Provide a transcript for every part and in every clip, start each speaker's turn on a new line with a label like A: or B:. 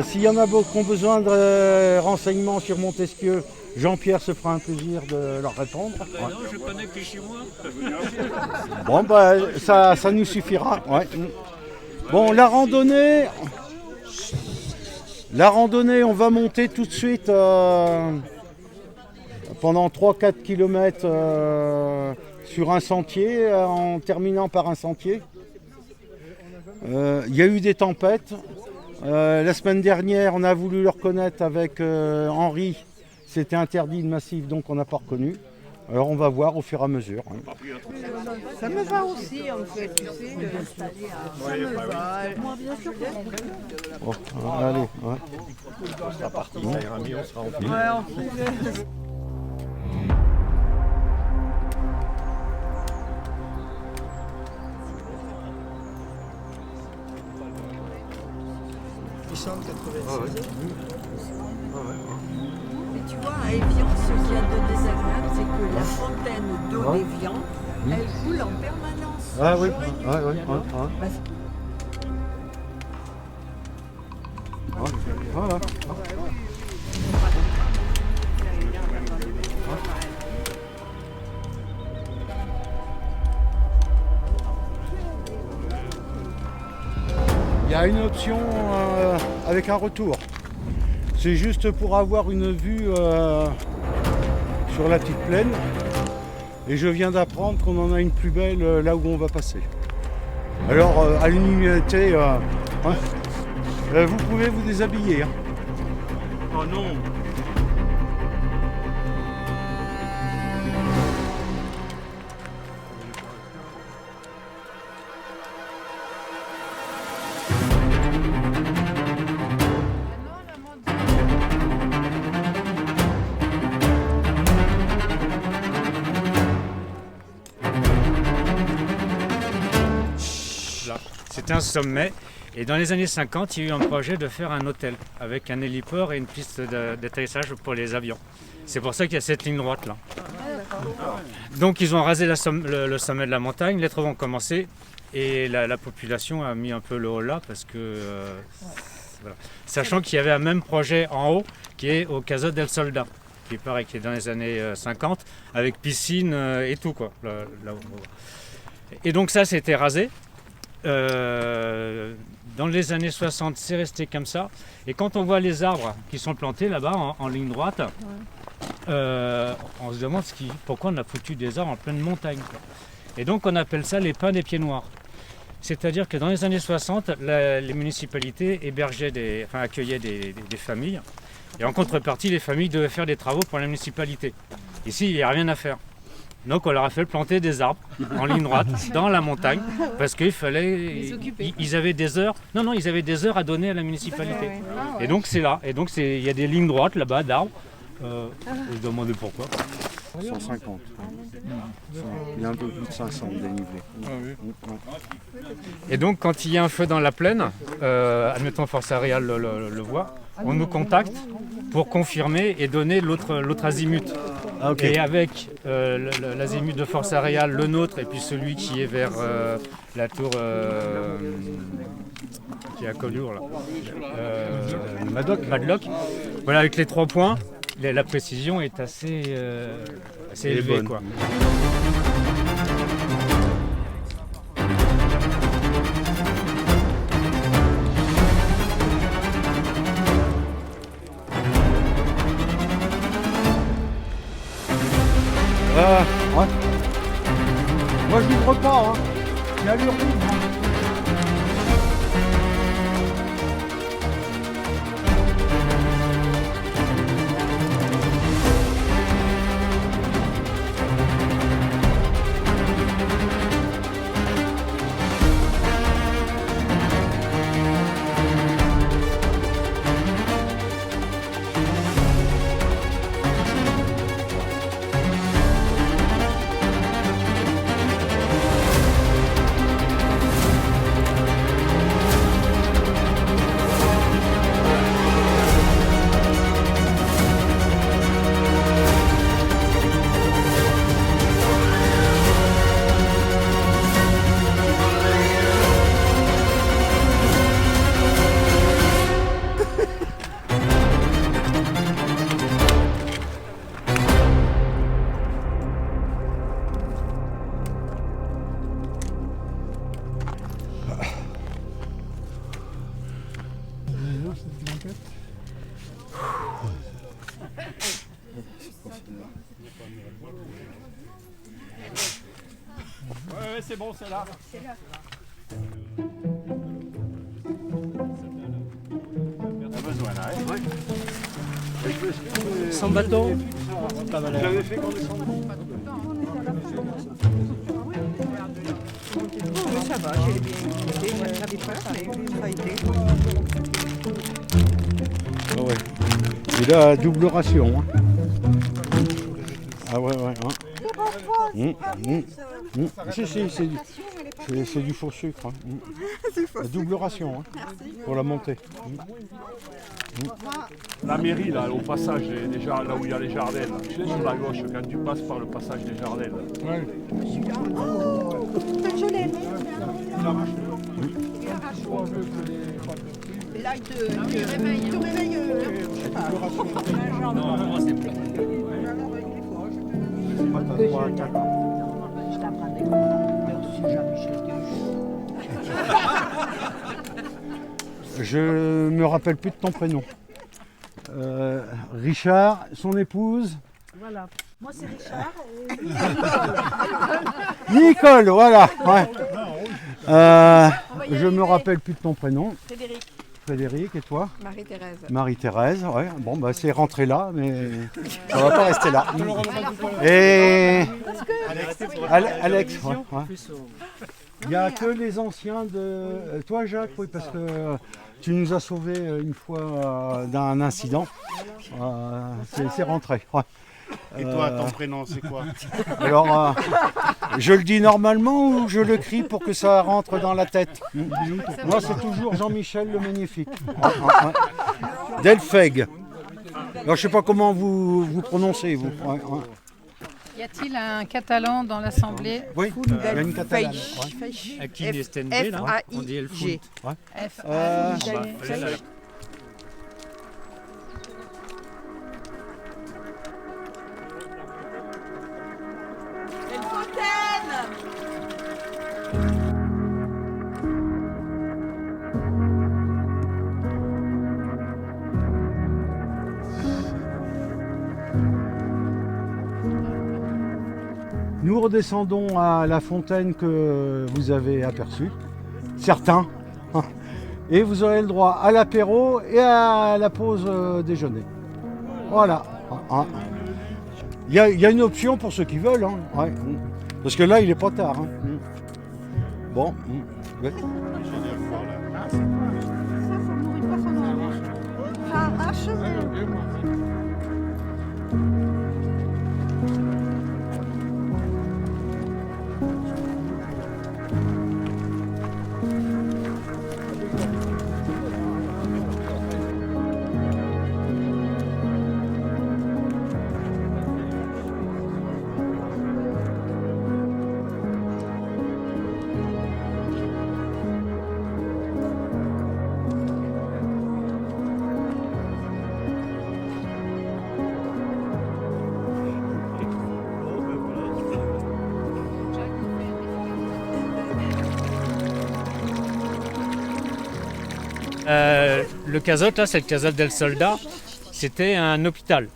A: S'il y en a beaucoup qui ont besoin de renseignements sur Montesquieu, Jean-Pierre se fera un plaisir de leur répondre.
B: Non, je connais que chez moi.
A: Bon, ça nous suffira. Ouais. Bon, la randonnée, on va monter tout de suite pendant 3-4 km sur un sentier, en terminant par un sentier. Il y a eu des tempêtes. La semaine dernière, on a voulu le reconnaître avec Henri. C'était interdit de massif, donc on n'a pas reconnu. Alors on va voir au fur et à mesure.
C: Ça me va aussi en fait, tu sais, d'installer à... Ça me va. Moi bien sûr.
A: Oh, allez, ouais.
D: On sera parti, ça ira mieux, on sera en ville.
C: Ouais, en fait. Et tu vois, à Évian, ce qu'il y a de désagréable, c'est que la fontaine d'eau d'Évian, elle coule en permanence.
A: Ah oui, voilà. Il y a une option avec un retour. C'est juste pour avoir une vue sur la petite plaine. Et je viens d'apprendre qu'on en a une plus belle là où on va passer. Alors à l'unanimité, vous pouvez vous déshabiller. Hein.
B: Oh non. C'était un sommet et dans les années 50, il y a eu un projet de faire un hôtel avec un héliport et une piste d'atterrissage pour les avions. C'est pour ça qu'il y a cette ligne droite là. Donc ils ont rasé le sommet de la montagne, les travaux ont commencé et la population a mis un peu le haut là parce que... voilà. Sachant qu'il y avait un même projet en haut qui est au Casa del Soldat, qui est pareil, qui est dans les années 50 avec piscine et tout quoi. Là où... Et donc ça c'était rasé. Dans les années 60, c'est resté comme ça. Et quand on voit les arbres qui sont plantés là-bas en ligne droite, on se demande pourquoi on a foutu des arbres en pleine montagne, quoi. Et donc on appelle ça les pins des pieds noirs. C'est-à-dire que dans les années 60, les municipalités accueillaient des familles. Et en contrepartie, les familles devaient faire des travaux pour la municipalité. Ici, il n'y a rien à faire. Donc on leur a fait planter des arbres en ligne droite dans la montagne parce qu'il fallait, ils avaient des heures. Non, ils avaient des heures à donner à la municipalité. Et donc c'est là. Et donc il y a des lignes droites là-bas d'arbres. Je me demandais pourquoi.
A: 150. Il y a un peu plus de 500 dénivelés.
B: Et donc quand il y a un feu dans la plaine, admettons Force Aériale le voit, on nous contacte pour confirmer et donner l'autre azimut.
A: Ah, okay.
B: Et avec l'azimut de Force Aériale, le nôtre, et puis celui qui est vers la tour qui est à Collioure, là. Madlock. Voilà, avec les 3 points, la précision est assez élevée, quoi.
A: Ouais. Moi je n'ouvre pas, hein. Il y a l'urine.
D: c'est bon, c'est là.
B: Sans bâton.
A: J'avais fait qu'on descendait.
C: Ça va, j'ai bien écouté. Moi, j'avais peur, mais ça a été.
A: Ah ouais. Et là, double ration. Hein. Ah ouais, ouais. Hein. Si, c'est du faux sucre. Hein. La double ration hein, pour la montée.
D: La mairie, là, au passage là où il y a les jardins, là, sur la gauche, quand tu passes par le passage des jardins. Là.
A: Ouais.
C: Là, il te réveille, je sais pas.
B: Non, c'est plat.
C: Je t'apprendais comment aussi Jean-Michel
A: Je me rappelle plus de ton prénom. Richard, son épouse.
E: Voilà. Moi, c'est Richard.
A: Nicole, voilà. Ouais. Je me rappelle plus de ton prénom.
C: Frédéric.
A: Frédéric, et toi?
C: Marie-Thérèse.
A: Marie-Thérèse, ouais. Bon, bah, c'est rentré là, mais ça va pas rester là. Et Alex, ouais, ouais. Il n'y a que les anciens de... Toi, Jacques, oui, parce que tu nous as sauvés une fois d'un incident. C'est rentré, ouais.
F: Et toi, ton prénom, c'est quoi?
A: Alors, je le dis normalement ou je le crie pour que ça rentre dans la tête? Moi, c'est toujours Jean-Michel le Magnifique. Delpheg. Alors, je sais pas comment vous prononcez, vous. Ouais, ouais.
G: Y a-t-il un catalan dans l'Assemblée?
A: Oui, il y a une catalane.
B: À qui est Stenbe, là? On dit El Funt.
A: Nous redescendons à la fontaine que vous avez aperçue, certains, et vous aurez le droit à l'apéro et à la pause déjeuner. Voilà. Il y a une option pour ceux qui veulent, hein. Ouais. Parce que là il est pas tard. Hein. Bon. Ouais.
B: Le casote, là, c'est le casote del Soldat. C'était un hôpital.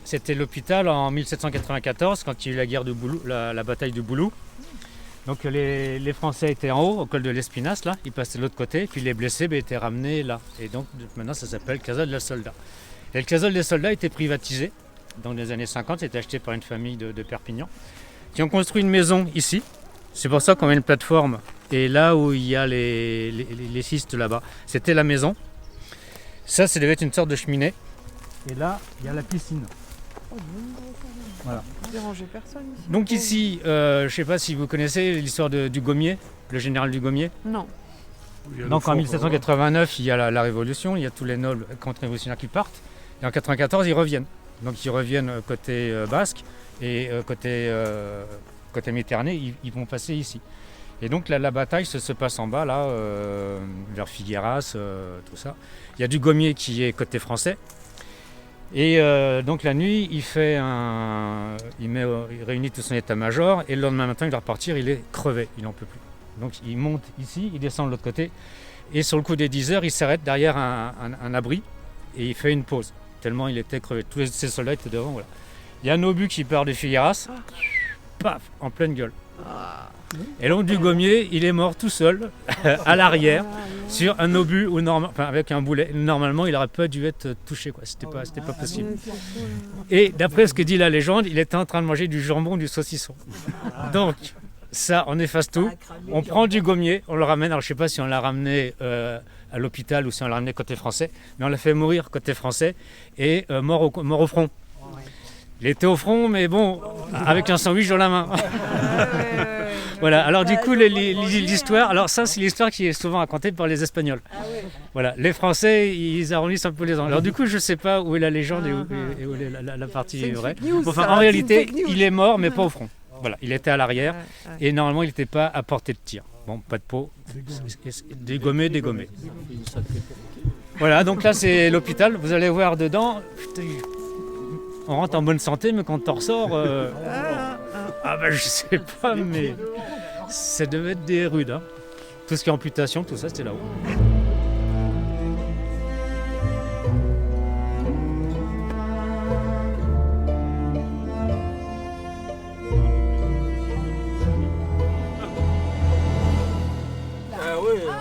B: C'était l'hôpital en 1794, quand il y a eu la guerre de Boulou, la bataille de Boulou. Donc les Français étaient en haut, au col de l'Espinasse, là. Ils passaient de l'autre côté, puis les blessés étaient ramenés là. Et donc maintenant, ça s'appelle casote del Soldat. Et le casote des soldats était privatisé. Dans les années 50, c'était acheté par une famille de Perpignan, qui ont construit une maison ici. C'est pour ça qu'on a une plateforme. Et là où il y a les cistes là-bas, c'était la maison. Ça devait être une sorte de cheminée. Et là, il y a la piscine. Voilà.
C: Déranger personne ici.
B: Donc ici, je ne sais pas si vous connaissez l'histoire du Gommier, le général du Gommier.
C: Non.
B: Donc en 1789, il y a la Révolution, il y a tous les nobles contre-révolutionnaires qui partent. Et en 1994, ils reviennent. Donc ils reviennent côté basque et côté Méditerranée, ils vont passer ici. Et donc la bataille se passe en bas, là, vers Figueras, tout ça. Il y a du Gommier qui est côté français. Et donc la nuit, il réunit tout son état-major et le lendemain matin, il doit repartir, il est crevé, il n'en peut plus. Donc il monte ici, il descend de l'autre côté et sur le coup des 10 heures, il s'arrête derrière un abri et il fait une pause, tellement il était crevé. Tous ses soldats étaient devant, voilà. Il y a un obus qui part de Figueras, paf, en pleine gueule. Et donc Dugommier, il est mort tout seul, à l'arrière, sur un obus avec un boulet. Normalement, il n'aurait pas dû être touché, quoi. C'était pas possible. Et d'après ce que dit la légende, il était en train de manger du jambon, du saucisson. Donc, ça, on efface tout. On prend Dugommier, on le ramène. Alors, je ne sais pas si on l'a ramené à l'hôpital ou si on l'a ramené côté français, mais on l'a fait mourir côté français et mort au front. Il était au front, mais bon, avec un sandwich dans la main. Voilà, alors du coup, l'histoire, alors ça, c'est l'histoire qui est souvent racontée par les Espagnols. Voilà, les Français, ils arrondissent un peu les angles. Alors du coup, je ne sais pas où est la légende et où est la partie vraie. Enfin, en réalité, il est mort, mais pas au front. Voilà, il était à l'arrière et normalement, il n'était pas à portée de tir. Bon, pas de peau, dégommé. Voilà, donc là, c'est l'hôpital. Vous allez voir dedans. Putain, on rentre en bonne santé, mais quand on ressort, je sais pas, mais ça devait être des rudes. Hein. Tout ce qui est amputation, tout ça, c'était là-haut.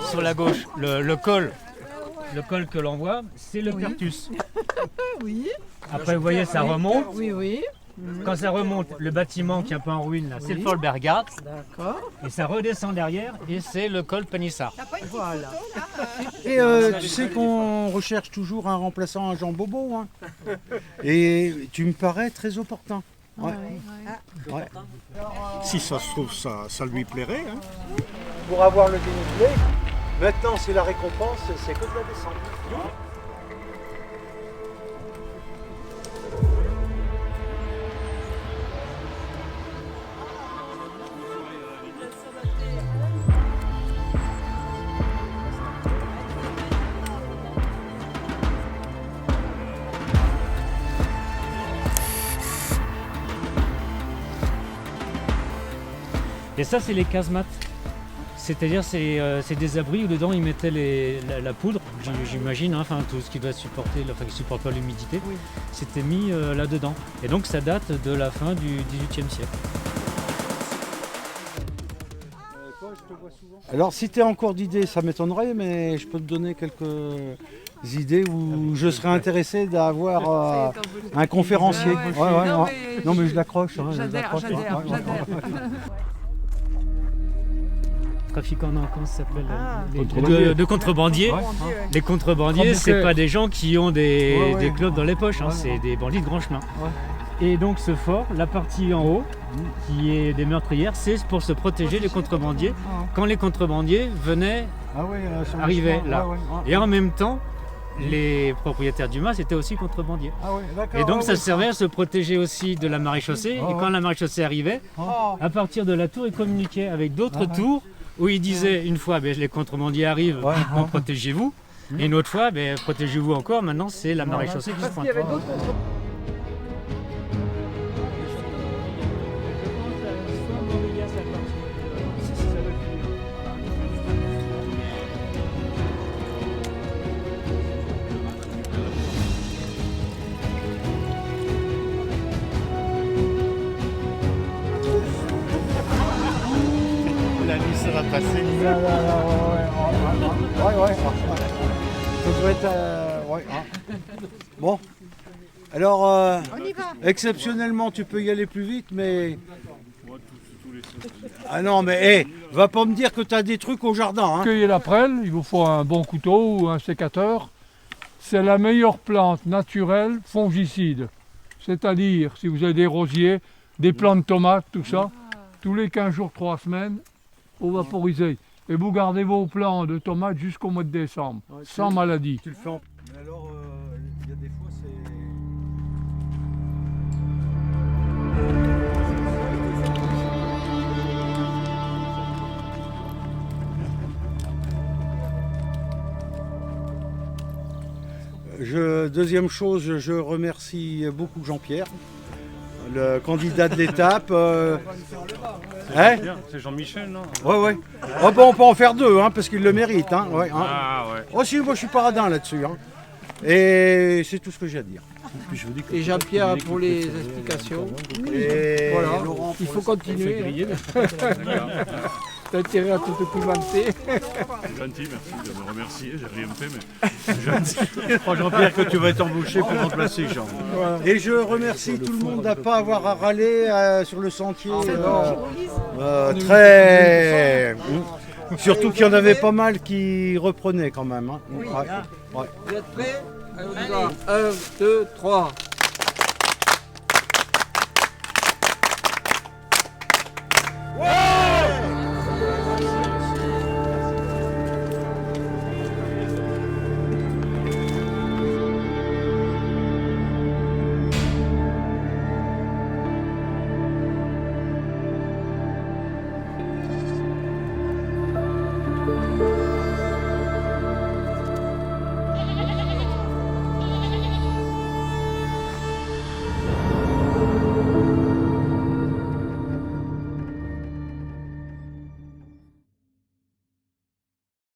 B: Sur la gauche, le col que l'on voit, c'est le Pertus.
C: Oui.
B: Après, vous voyez, ça remonte.
C: Oui.
B: Quand ça remonte, le bâtiment qui est un peu en ruine, là, c'est le col Bergard.
C: D'accord.
B: Et ça redescend derrière, et c'est le col Panissard.
C: Voilà.
A: Et tu sais qu'on recherche toujours un remplaçant à Jean Bobo. Hein. Et tu me parais très opportun. Ouais. Ouais.
F: Si ça se trouve, ça lui plairait. Hein.
A: Pour avoir le dénivelé, maintenant c'est la récompense, c'est que de la descente.
B: Et ça, c'est les casemates. C'est-à-dire, c'est des abris où dedans ils mettaient la poudre, j'imagine, hein, tout ce qui doit supporter, qui supporte pas l'humidité, c'était mis là-dedans. Et donc, ça date de la fin du XVIIIe siècle.
A: Alors, si tu as encore d'idées, ça m'étonnerait, mais je peux te donner quelques idées où je serais intéressé d'avoir un conférencier. Non, mais je l'accroche. Hein,
C: J'adhère.
B: Trafiquants, non, comment ça s'appelle de contrebandiers. Les contrebandiers, c'est pas des gens qui ont des clubs dans les poches, hein, c'est des bandits de grand chemin. Et donc ce fort, la partie en haut, qui est des meurtrières, c'est pour se protéger des contrebandiers quand les contrebandiers venaient arriver là. Et en même temps, les propriétaires du mas étaient aussi contrebandiers. Et donc ça servait à se protéger aussi de la maréchaussée. Et quand la maréchaussée arrivait, à partir de la tour, ils communiquaient avec d'autres tours où ils disaient une fois les contrebandiers arrivent, protégez-vous. Et une autre fois, protégez-vous encore, maintenant c'est la maréchaussée qui se pointe.
F: La nuit sera passée.
A: Ça devrait être... Bon. Alors, exceptionnellement, tu peux y aller plus vite, mais... Ah non, mais va pas me dire que tu as des trucs au jardin. Hein.
H: Cueillez la prêle, il vous faut un bon couteau ou un sécateur. C'est la meilleure plante naturelle fongicide. C'est-à-dire, si vous avez des rosiers, des plants de tomates, tout ça, tous les 15 jours, 3 semaines, au vaporisé. Et vous gardez vos plants de tomates jusqu'au mois de décembre, sans maladie.
A: Tu le fais en... Mais alors, il y a des fois, c'est... Deuxième chose, je remercie beaucoup Jean-Pierre, le candidat de l'étape.
D: C'est Jean-Michel, non?
A: Ouais. Oh, on peut en faire deux, hein, parce qu'il le mérite. Hein,
D: Ah ouais.
A: Oh si, moi je suis paradin là-dessus. Hein. Et c'est tout ce que j'ai à dire.
I: Et Jean-Pierre pour les explications.
A: Et
I: Voilà, il faut continuer. T'as intérêt à te documenter.
D: C'est gentil, merci de me remercier, j'ai rien fait, mais c'est gentil.
F: Je crois, Jean-Pierre, que tu vas être embauché pour remplacer Jean.
A: Et je remercie tout le monde de ne pas avoir à râler sur le sentier. Très. Surtout qu'il y en avait pas mal qui reprenaient quand même. Hein. Ouais.
I: Vous êtes prêts? Allez, on y va. 1, 2, 3.